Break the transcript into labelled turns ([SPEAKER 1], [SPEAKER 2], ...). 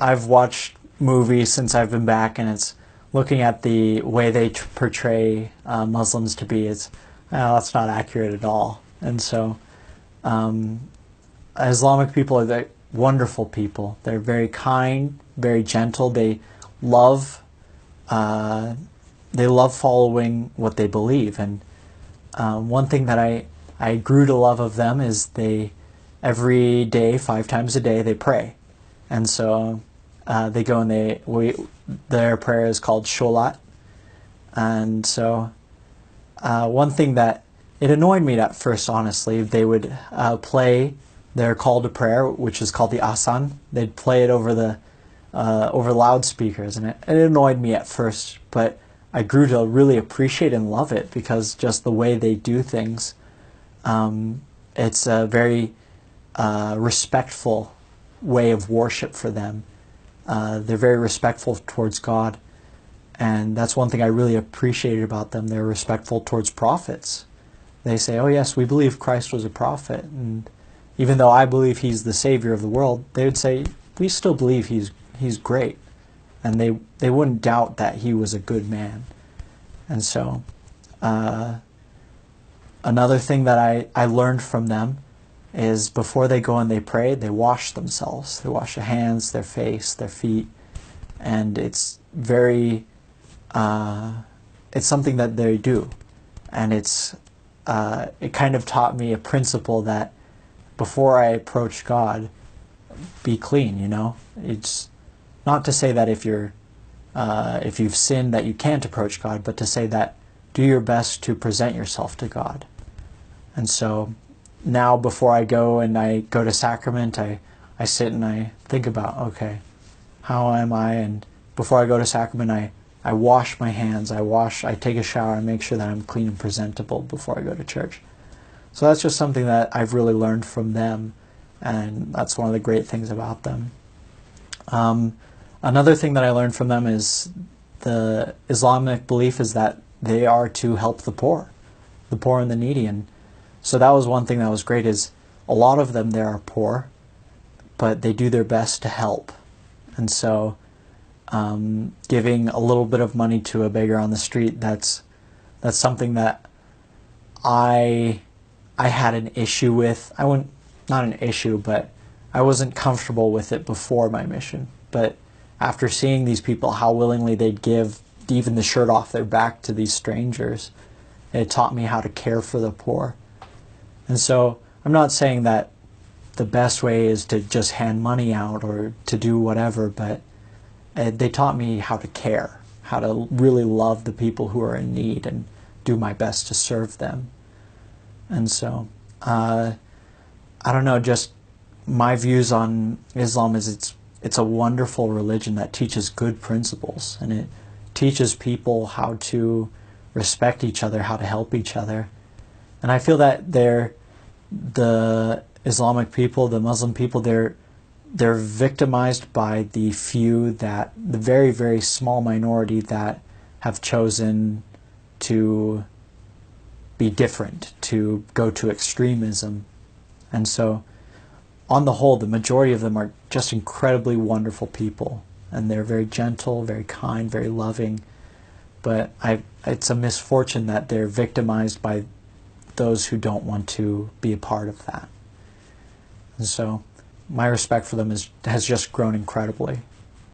[SPEAKER 1] I've watched movies since I've been back, and it's looking at the way they portray Muslims to be. It's that's not accurate at all. And so, um, Islamic people are wonderful people. They're very kind, very gentle. Love, uh, they love following what they believe. And one thing that I grew to love of them is they every day, 5 times a day, they pray. And so they go and their prayer is called sholat. And so one thing that it annoyed me at first, honestly, they would play their call to prayer, which is called the asan. They'd play it over loudspeakers, and it annoyed me at first, but I grew to really appreciate and love it because just the way they do things, it's a very respectful way of worship for them. They're very respectful towards God, and that's one thing I really appreciated about them. They're respectful towards prophets. They say, oh yes, we believe Christ was a prophet, and even though I believe he's the savior of the world, they would say, we still believe he's great, and they wouldn't doubt that he was a good man. And so another thing that I learned from them is before they go and they pray, they wash themselves. They wash their hands, their face, their feet, and it's very, it's something that they do. And it kind of taught me a principle that before I approach God, be clean, you know? It's not to say that if you've sinned that you can't approach God, but to say that do your best to present yourself to God. And so now before I go to sacrament, I sit and I think about, okay, how am I? And before I go to sacrament, I wash my hands, I take a shower and make sure that I'm clean and presentable before I go to church. So that's just something that I've really learned from them, and that's one of the great things about them. Another thing that I learned from them is the Islamic belief is that they are to help the poor and the needy. And so that was one thing that was great, is a lot of them there are poor, but they do their best to help. And so giving a little bit of money to a beggar on the street, that's something that I had an issue with. Not an issue, but I wasn't comfortable with it before my mission. But after seeing these people, how willingly they'd give even the shirt off their back to these strangers, it taught me how to care for the poor. And so I'm not saying that the best way is to just hand money out or to do whatever, but they taught me how to care, how to really love the people who are in need and do my best to serve them. And so, I don't know, just my views on Islam is it's a wonderful religion that teaches good principles, and it teaches people how to respect each other, how to help each other. And I feel that the Islamic people, the Muslim people, they're victimized by the very, very small minority that have chosen to be different, to go to extremism. And so, on the whole, the majority of them are just incredibly wonderful people, and they're very gentle, very kind, very loving. But it's a misfortune that they're victimized by those who don't want to be a part of that. And so my respect for them has just grown incredibly.